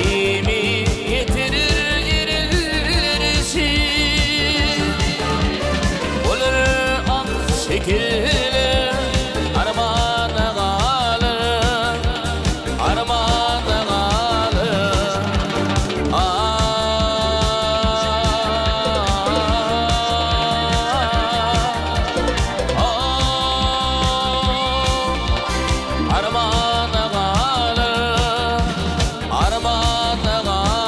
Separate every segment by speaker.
Speaker 1: sevdiğimi yitirir irilirsin. Olur ak şekilli armağana kalır, armağana kalır. Armağana kalır, armağana kalır.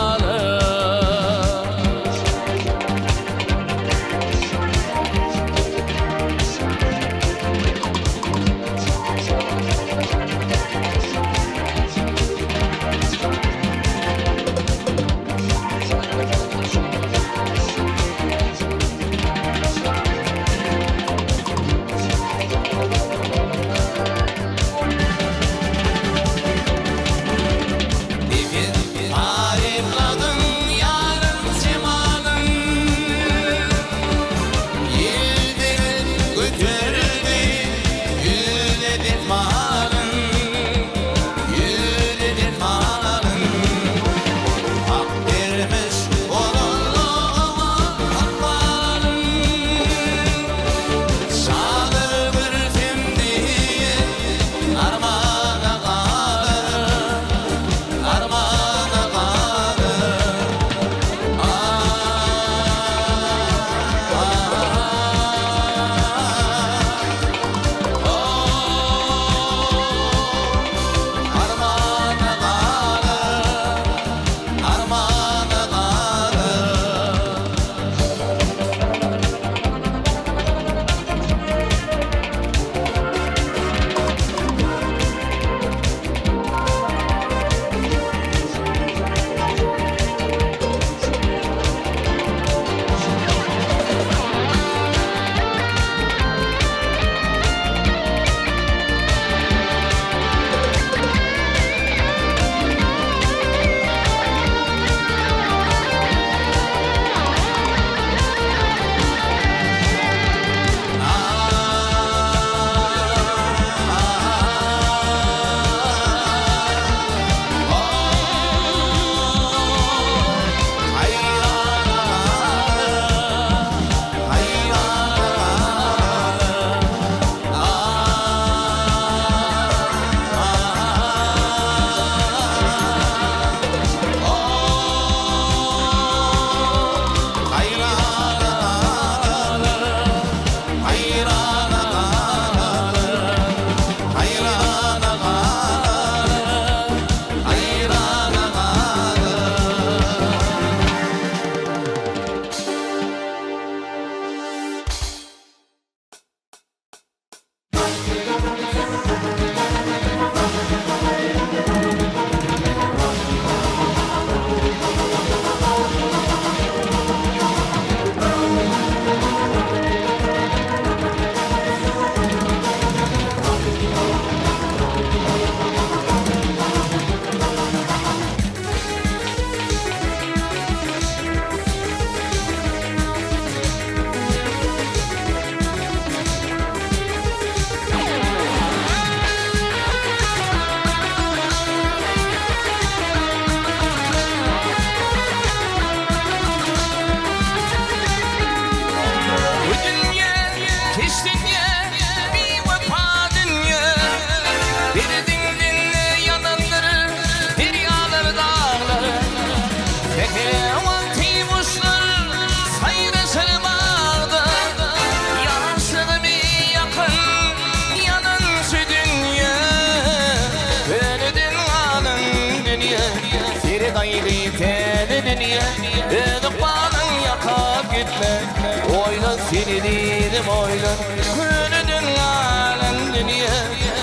Speaker 1: Oylan seni dedim oylan, gönlün alem dünya.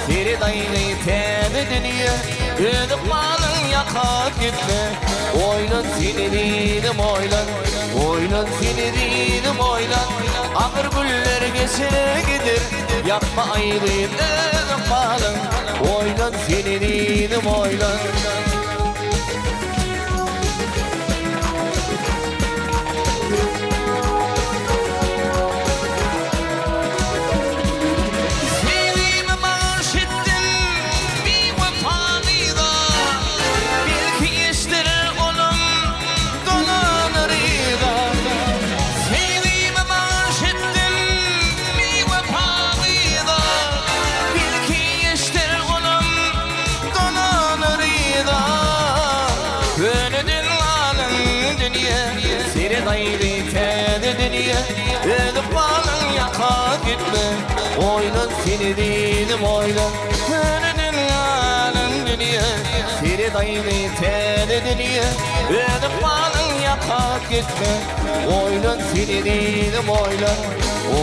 Speaker 1: Seni dayını tebe dünya, gönlün alem yakar gitme. Oylan seni dedim oylan, oylan seni dedim oylan. Akır güller geçer gider, yapma ayrı dedim alem. Oylan seni dedim oylan.
Speaker 2: Belki işleri
Speaker 1: daydı tedi dünya Ödüp balın yaka gitme Oylun seni dedim oylun Önünün alın dünya Seni daydı tedi dünya Ödüp balın yaka gitme Oylun seni dedim oylun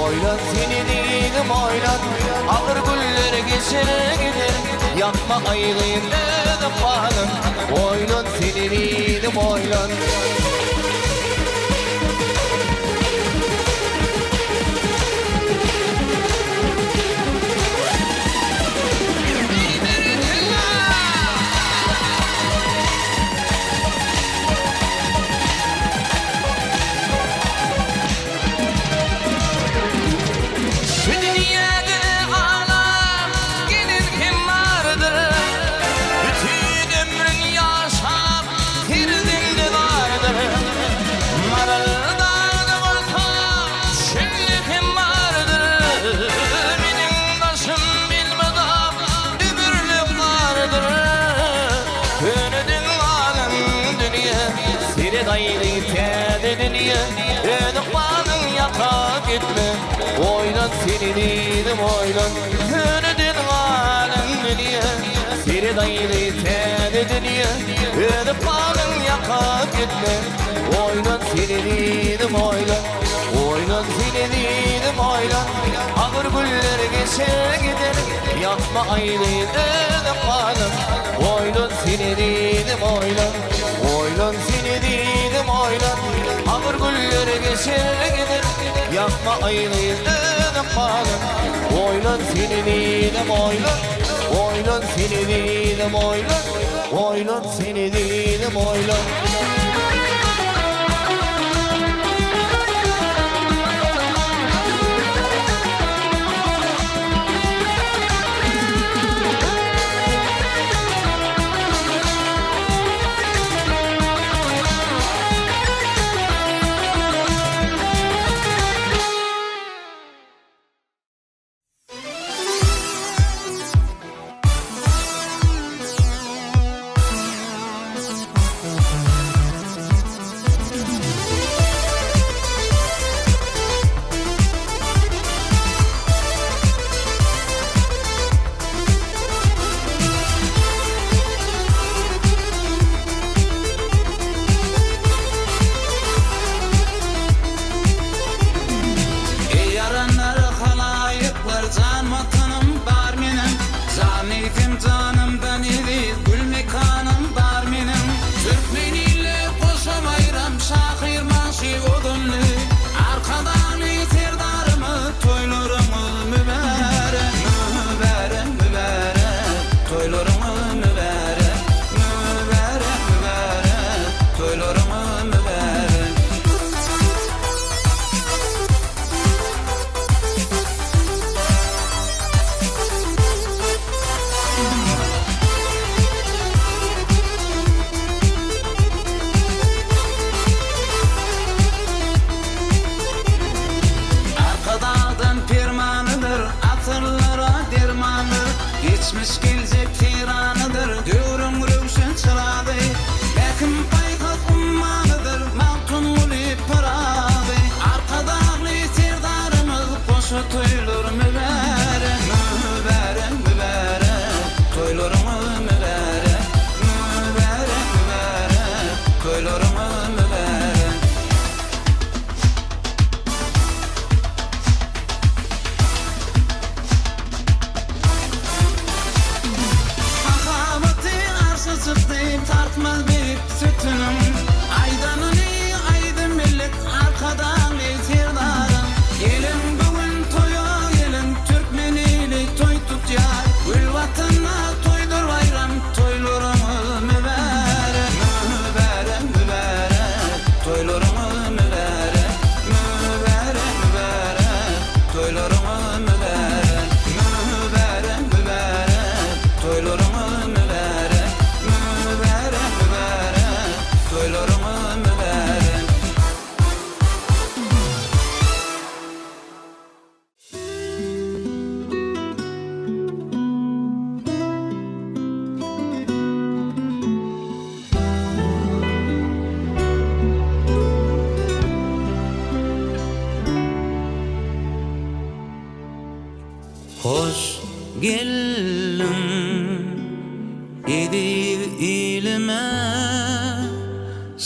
Speaker 1: Oylun seni dedim oylun Ağır güller geçer gider Yapma aylıyım ödüp balın Oylun seni dedim oylun Oylan seni dedim oylan Önüdün alın dünya Seni dayını tedi dünya Ödüp alın yaka gitme Oylan seni dedim oylan Oylan seni dedim oylan Ağır güller geçer gider Yapma ayrıyı ödüp alın Oylan seni dedim oylan Oylan seni dedim oylan Ağır güller geçer gider Yapma ayrıyı ödüp alın Oylan seni dedim oylan Oylan seni dedim oylan Oylan seni dedim oylan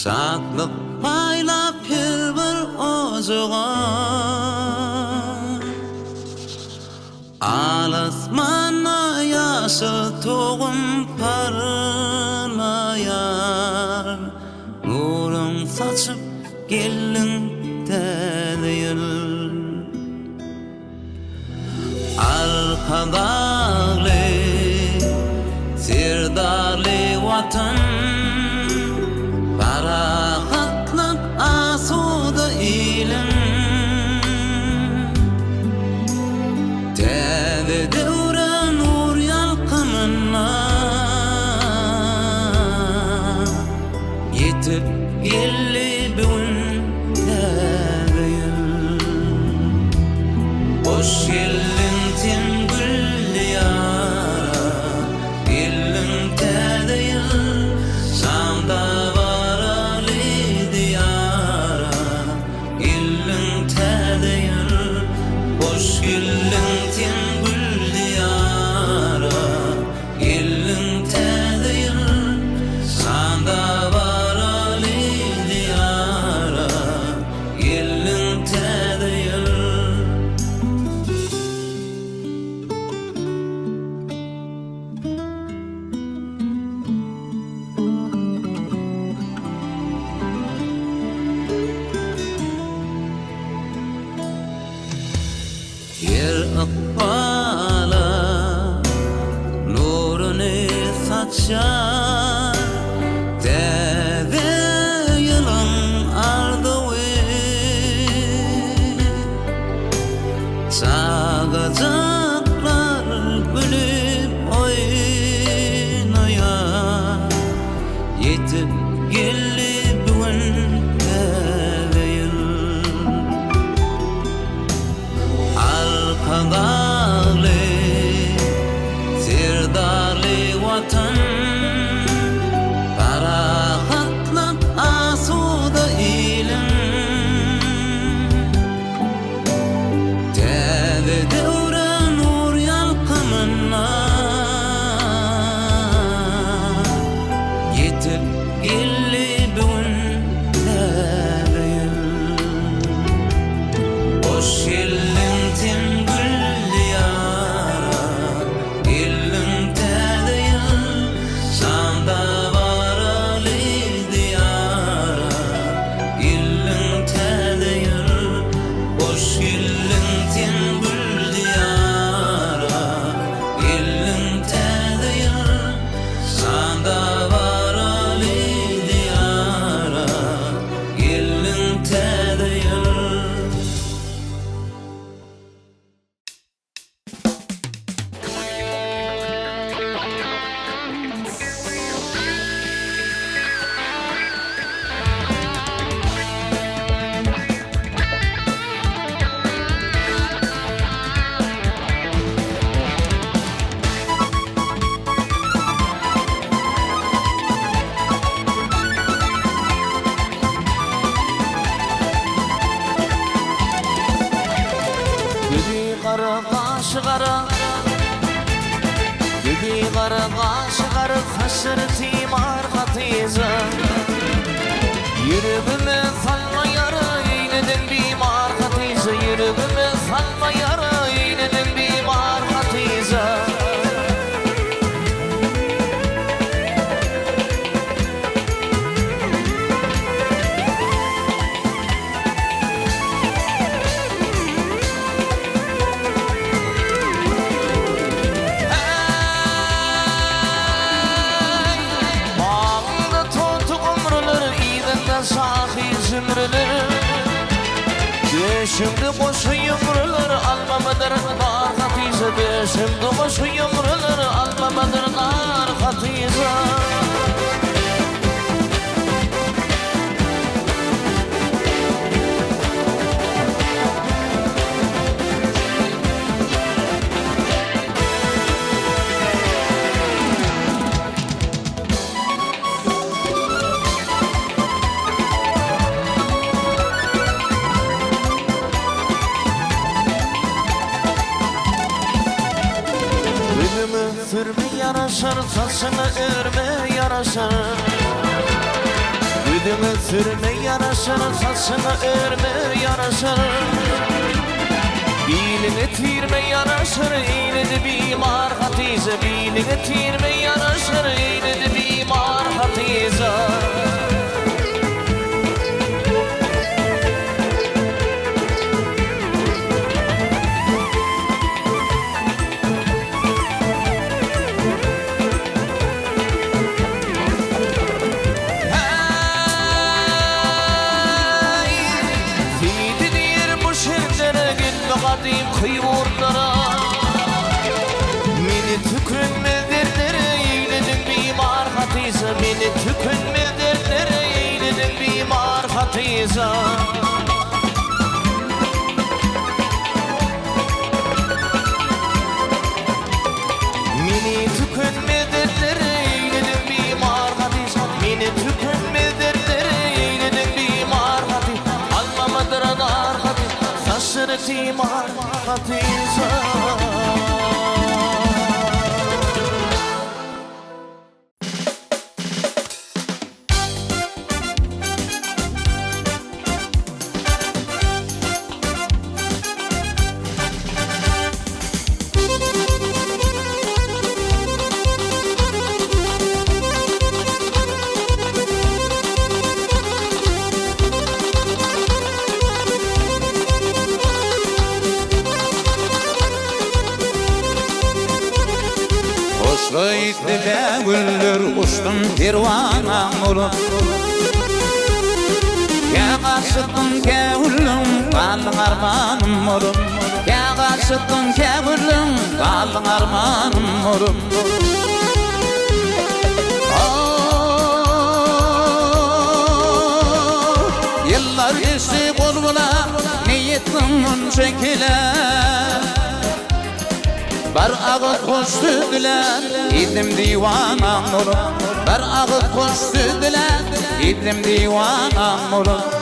Speaker 2: Şadlık paylap bir ozuğan Alasmana yaşıl toğum parlayar Nurun saçıp gelin değil Arkadağlı Sirdarlı vatan Barahatlık asuda ilim Tede devre nur yalqınına Yetip gelli bugün tedeyil Hoş geldin sen gül diyara Gelin tedeyil Şamda var Ali diyara Gelin tedeyil Hoş geldin sen gül diyara Gelin tedeyil Şamda var Ali diyara Gelin tedeyil Yer akbala nurunu saçar Dede yılın ardığı Çağacaklar gülüp oynayar Yetip gelli bugün tedeyil Arkadağlı Sirdarlı vatan Barahatlık asuda ilim Tede devre nur yalqınına Yetip gelli bugün tedeyil Hoş geldin sen gül diyara Gelin tedeyil Şamda var Ali diyara Gelin tedeyil Hoş geldin sen gül diyara Gelin tedeyil Şamda var Ali diyara Gelin tedeyil
Speaker 1: Dedi qara qaşı qara Dedi qara qaşı qara Haşır timar qatiza Yürübüme salma yara Eynedin bimar qatiza Yürübüme salma yara Eynedin bimar qatiza Bağımda tontuk umrular İğdende sahi zümrüler Döşümde koşu yumrular Almamadır nar hatize Döşümde koşu yumrular Almamadır nar hatize Sürme yaraşır, saçını örme yaraşır Güdüm Gülüne sürme yaraşır, saçına örme yaraşır. Biline tirme yaraşır, eyle bir marhatize. Biline tirme yaraşır, eyle bir marhatize. Kadim kıyvurlara Meni tükünme dertlere eyledin bir marhatiza. Meni tükünme dertlere eyledin bir marhatiza. Meni tükünme dertlere eyledin bir marhatiza. Meni tükünme dertlere eyledin bir marhatiza. Almamadır anarhatiza. Saçırıtı marhatiza.
Speaker 3: Hoşlaydı be güller uçtum pervana olup. Ya kaşıttın ke güllüm kalın armanım olup. Ya kaşıttın ke güllüm kalın armanım olup. Yıllar geçti kolbuna niyetlimin çekiler. Bar ağıt koştular, idim divanam olup. Bar ağıt koştular, idim divanam olup.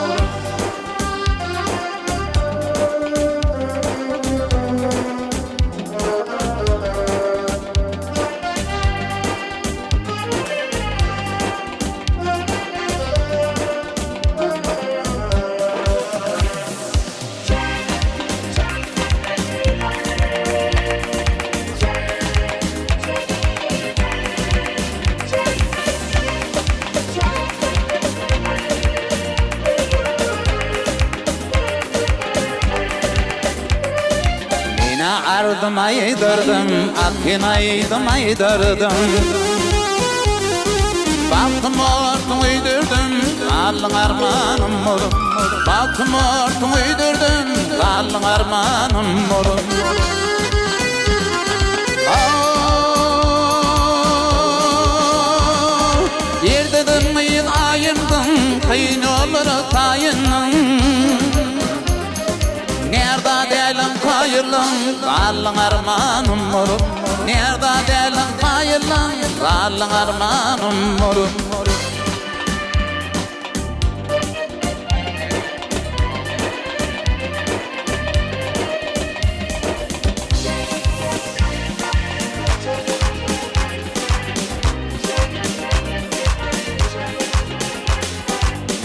Speaker 3: Ardım aydırdım, akin aydım aydırdım. Baktım ortun uydurdum, kalın armanım olup. Baktım ortun uydurdum, kalın armanım olup. Yer dedim mıyın ayımdın, kıyın olur tayının. Nerede değilim kayırlım, kalın armanım olup. Nerede değilim kayırlım, kalın armanım olup.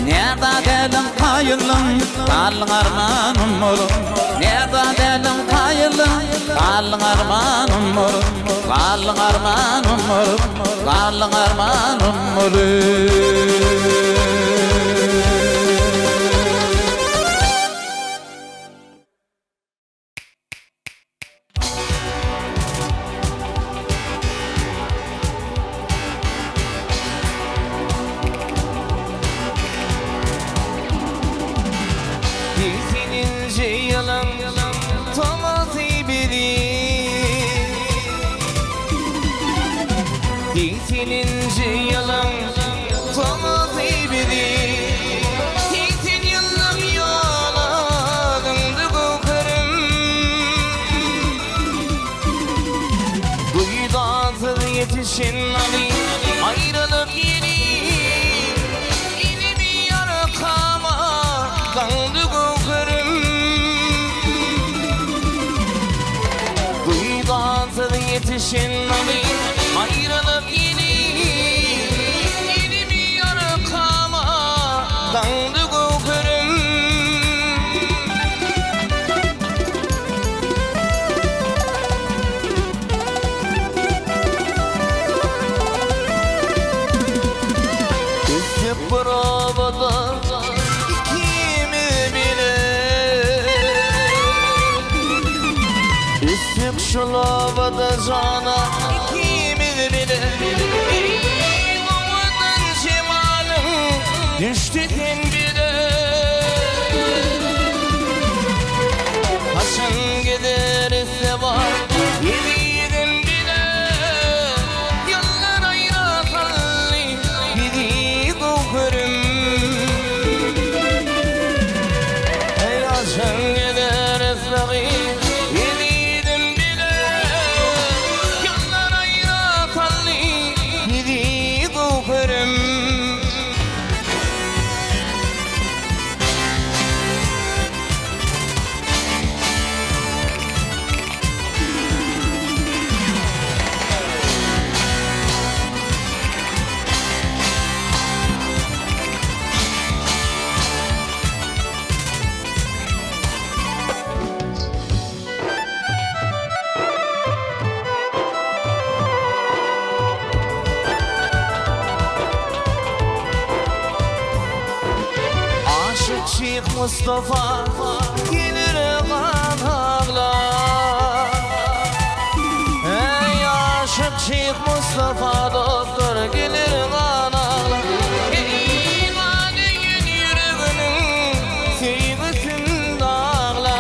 Speaker 3: Nerede değilim kayırlım, kalın armanım olup. Nerede değilim kayırlım, kalın armanım olup. Kalın armanım olup, kalın armanım olup.
Speaker 1: Dizinin yalan tamazı bilir. Dizinin yalan tamazı bilir. Dizin yalan yalanındı kokarım. Duydu hazır yetişin Ali ayrılık yeri. İlimi yarakama kaldı kokarım. Şu lavada cana ikimiz bilir Bu vatan şemalım düştü tenbire Hasan giderse var Yiğidim bile Yollar ayra salli Gidi kokurum Ey Hasan giderse var Yiğidim bile Yollar ayra salli Gidi kokurum Şeyh Mustafa gelir kanağla Ey aşık Şeyh Mustafa doktor gelir kanağla Ey maneyin yüreğinin sevgisin dağla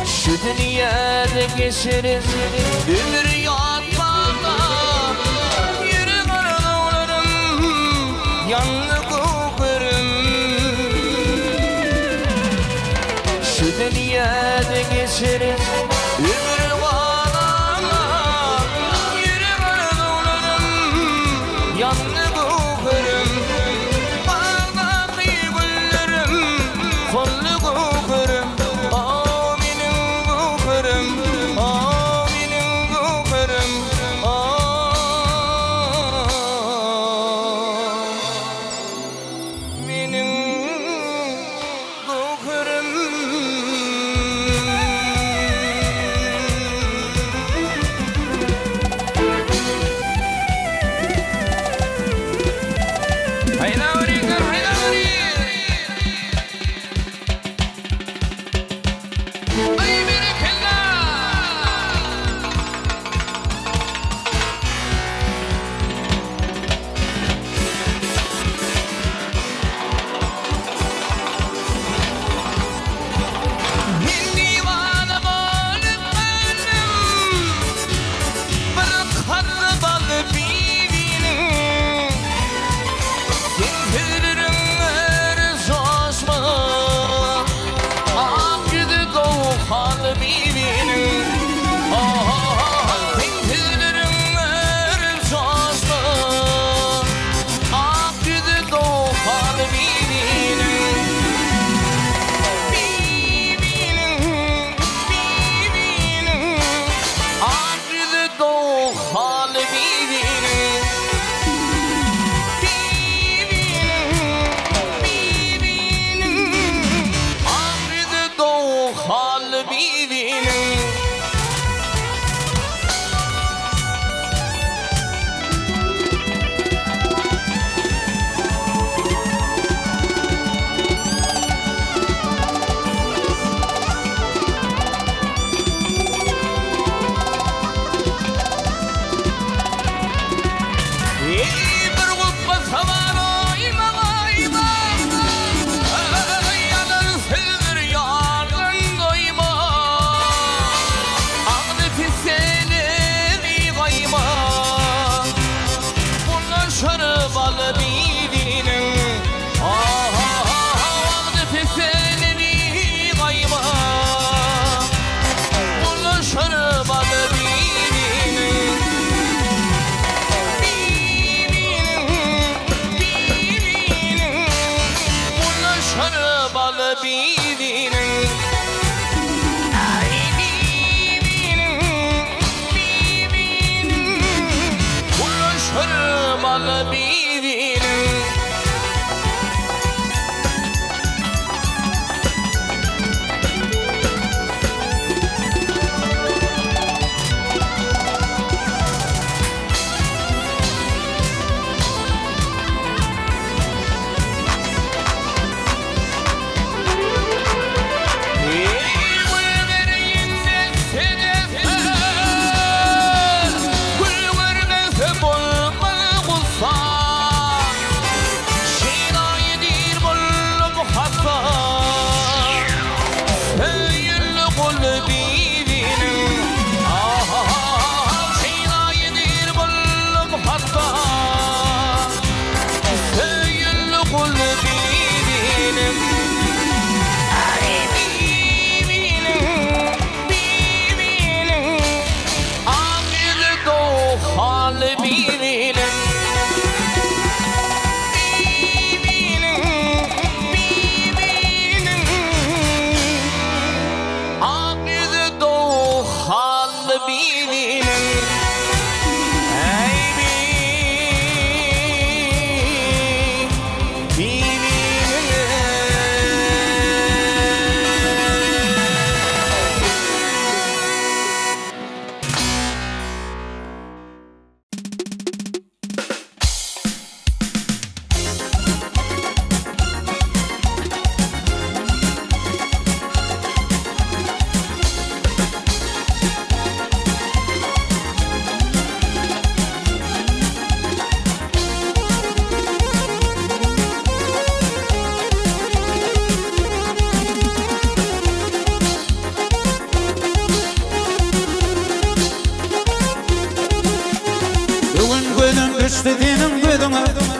Speaker 1: Şu dünyada geçeriz ömür yatmakla Yürü karnağlarım yandı Şu dünyada geçeriz ömür varana Yürü karnağlarım yandı kokurum Bağdaki güllerim kollu kokurum O benim kokurum O benim kokurum Benim kokurum Hit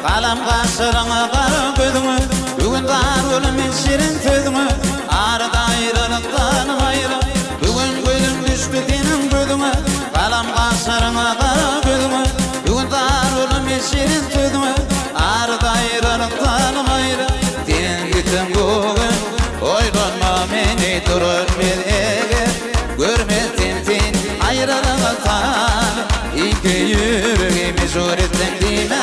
Speaker 3: Kalam kaşırına kara gözüme Bugün dar ölümün şirin sözüme Arada ayrılıktan ayrı Bugün gözüm düştü senin gözüme Kalam kaşırına kara gözüme Bugün dar ölümün şirin sözüme Arada ayrılıktan ayrı Senin gittin bugün Oylanma beni durur bir eğer Görmezsin sen ayrılıktan İki yüreğimi zor ettin dime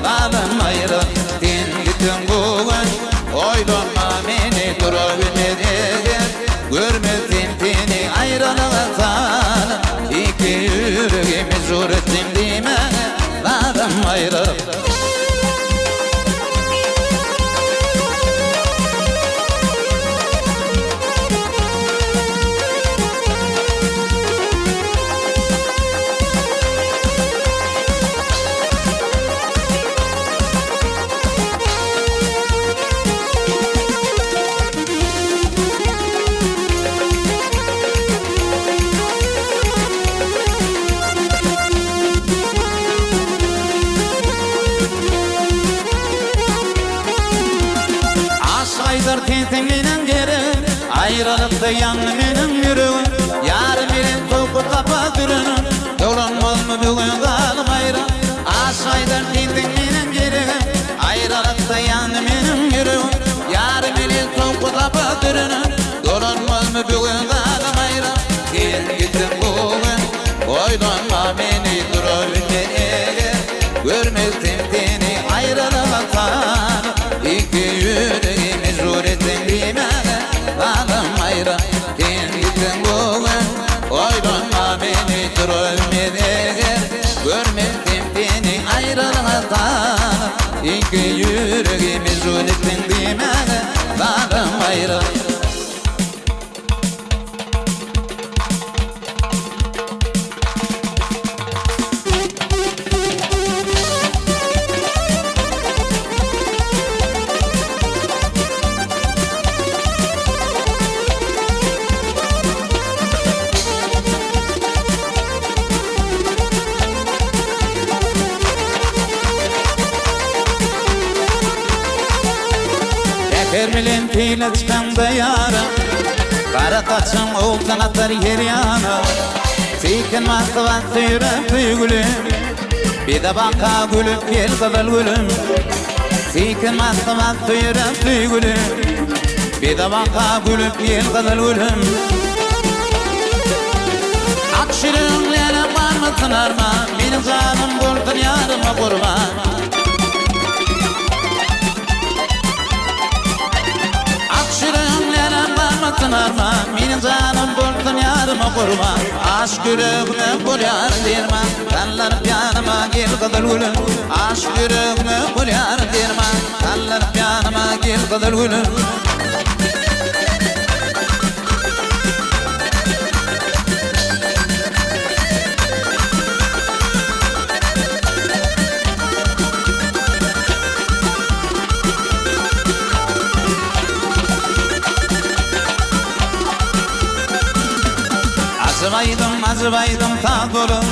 Speaker 3: Kalım ayrı sen gittin bugün Oylanma beni durur bir eğer Görmezsin seni ayrılıktan İki yüreğimi zor ettin dime Kalım ayrı Aydır tezimlinin geri Ayrılıkta yanlı benim yüreğim Yarım elin topu kapa dürünün Yolunmaz mı bugün kalım ayrı Aydır tezimlinin geri Ayrılıkta yanlı benim yüreğim Yarım elin topu kapa dürünün Yolunmaz mı bugün kalım ayrı Gel gittim bugün Oylanma beni durur beni Görmezdim seni ayrılıktan İki yüreğimi zor ettin dime Kalım ayrı sen gittin bugün Oylanma beni durur beni Görmezdim seni ayrılıktan İki yüreğimi zor ettin dime Kalım ayrı Ermilin pile çıkanda yara Kara kaçım oltan atar yer yana Sikin masıvan suyuran gülüm Bir de baka gülüp gel kadar gülüm Sikin masıvan suyuran gülüm Bir de baka gülüp gel kadar gülüm Akşırın lene var mısın arman Benim canım buldun yarıma kurban Arman, benim canım buldun yarıma kurban Aşk yüreğine bul yar derman Kallanıp yanıma gel kadar gülüm Aşk yüreğine bul yar derman Kallanıp yanıma gel kadar gülüm Acıbaydım tak olur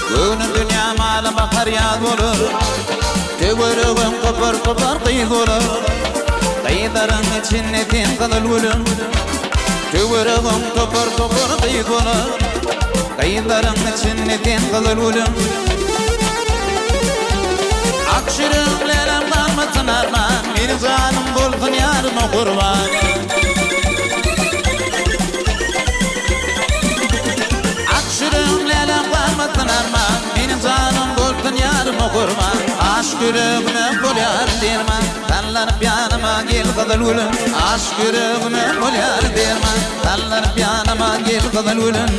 Speaker 3: Gönül dünya mala bakar yad olur Tübürüğüm kopar kopar kıyık olur Kıyıların içinde ten kadar gülüm Tübürüğüm kopar kopar kıyık olur Kıyıların içinde ten kadar gülüm Akşırıklarım kalmasın arman Benim canım buldun yarıma kurban Benim canım buldun yarıma kurban Aşk yüreğine bul yar derman Kallanıp yanıma gel kadar gülüm Aşk yüreğine bul yar derman Kallanıp yanıma gel kadar gülüm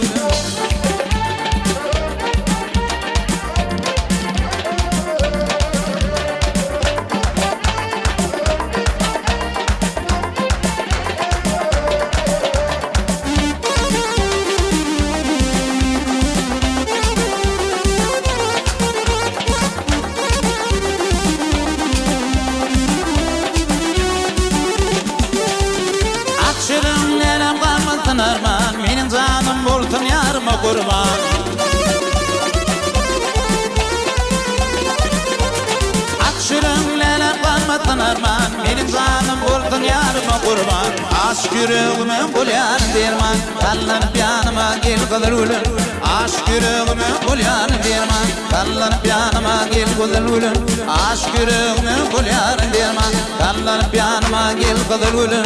Speaker 3: kurban baktın arman Benim zanım boldun yarıma kurban Aşk yüreğime bulyan derman Kallanıp yanıma gel kılır ulun Aşk yüreğime bulyan derman Kallanıp yanıma gel kılır ulun Aşk yüreğime bulyan derman Kallanıp yanıma gel kılır ulun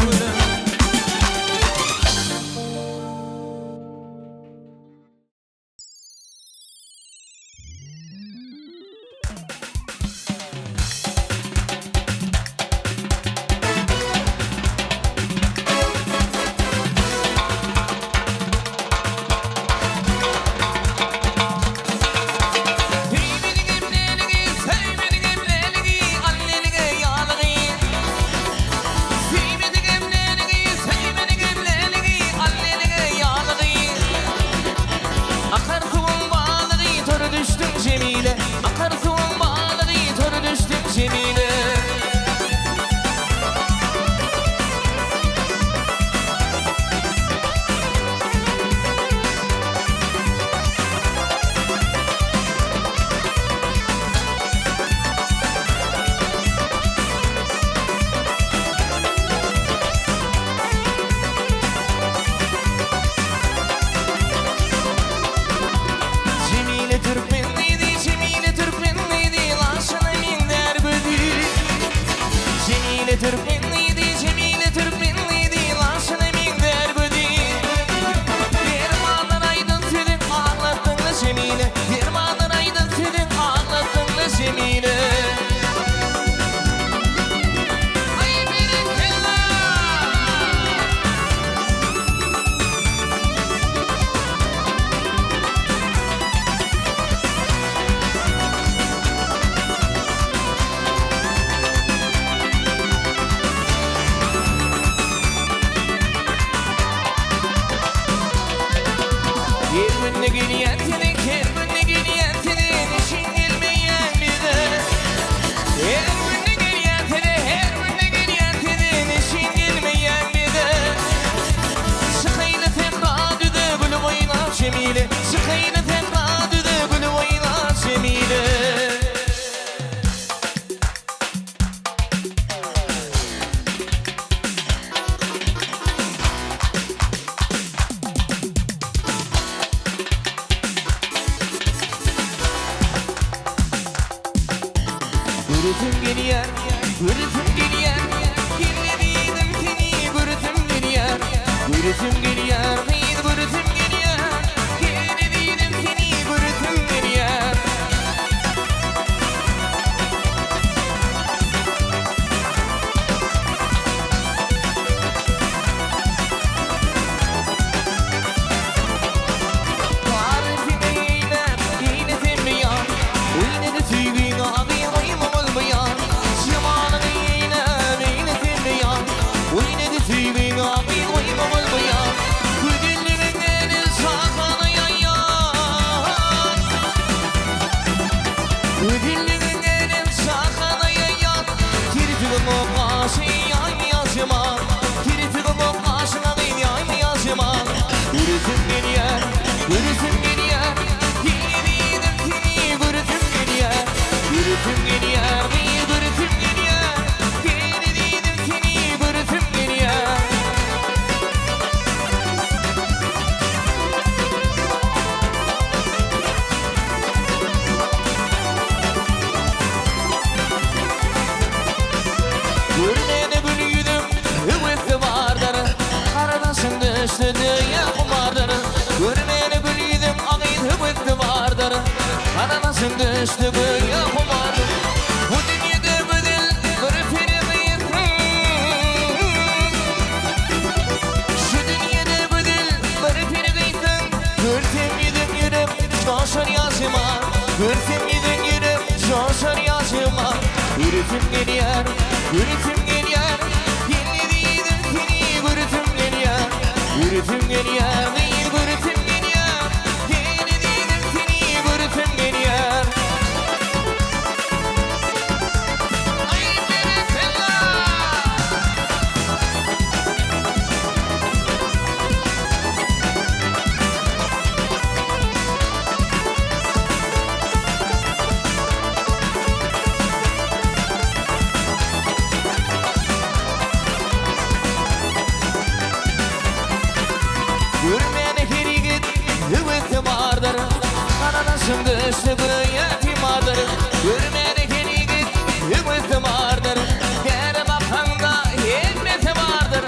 Speaker 1: Başımda üstü yetimadır Görmedeki yigit ümitim vardır Geri bakanda hikmeti vardır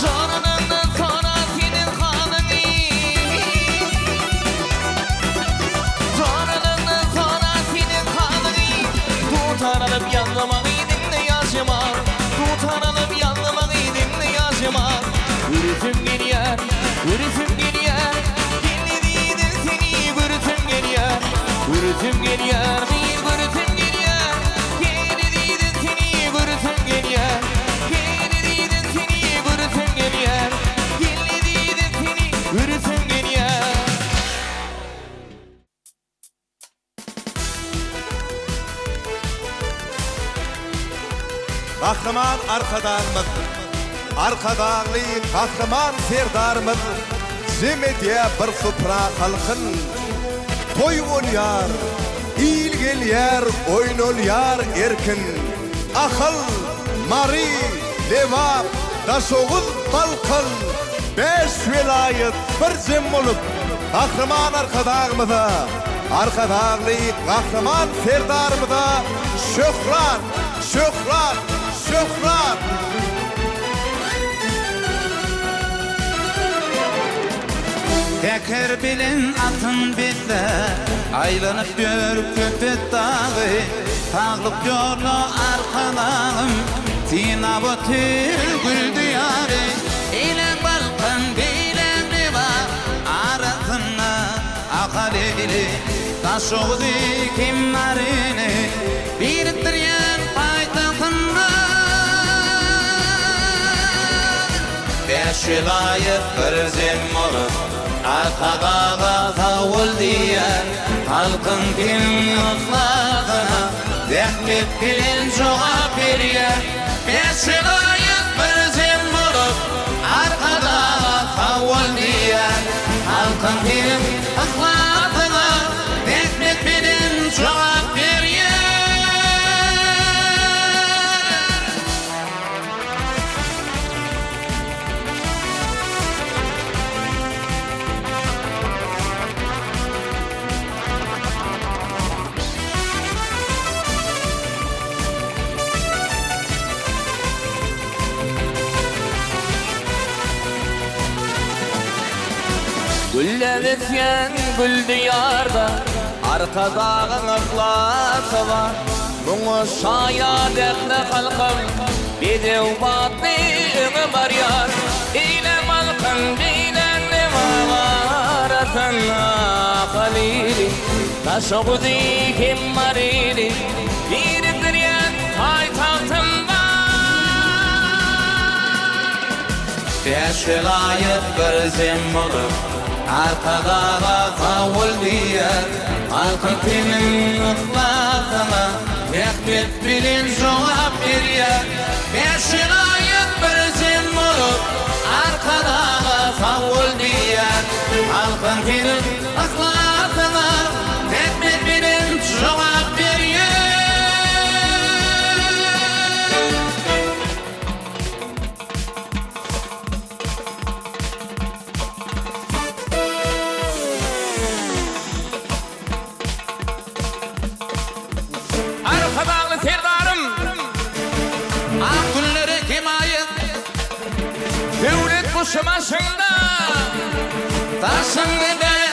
Speaker 1: Sonundan sonra senin kanın iyi Sonundan sonra senin kanın iyi Tutarılıp yanıma gidin de yaşıma Tutarılıp yanıma gidin de yaşıma Yürütüm geliyor, yürütüm geliyor Dinlediğin seni görütüm geliyor Yürütüm geliyor, bir görütüm geliyor Dinlediğin seni görütüm geliyor Dinlediğin seni görütüm geliyor Dinlediğin seni görütüm geliyor
Speaker 4: Kahraman arkadanımız, arkadağlı kahraman serdarımız, Zimediye bir sıpra halkın, toy olyar, il gelyar, oyun olyar erkin, akıl, mari, levap, daşoğuz balkın, 5 velayet bir zem olup, kahraman arkadağımıza, arkadağlı kahraman serdarımıza, şöhrat, şöhrat, şöhrat.
Speaker 3: Teker bilen atın bette aylanıp görüp köpet dağı Tağlıp yolu arkalağım Tina bu gül diyarı İle balkın bilen var arasına akalili Taş oğuz kim marini biriktiryen paytahına Beş vilayet bir zem olup Arkadağa tavul diyen halkın kim ıslakına Zehmet bilen cevap veriyen Beş vilayet bir zem olup Arkadağa tavul diyen halkın kim ıslakına Zehmet bilen cevap veriyen
Speaker 1: Güller etken gül diyarda Arka dağın ıklası var Bunu şaya dertle halkım Bidev batını var yar İle malkın bilen ne var Arasına halili Taşoğuz kim marili Bir diyen paytahtım var
Speaker 3: Beş vilayet bir zem olup Arkadağa tavul diyen halkın kimin ıslakına Zehmet bilin cevap veriyen Beş vilayet bir zem olup Arkadağa tavul diyen halkın kimin ıslakına Zehmet bilin cevap veriyen
Speaker 1: Arkadağlı serdarım
Speaker 3: Ak günlere himayet
Speaker 1: Devlet bu başında
Speaker 3: Taşın gider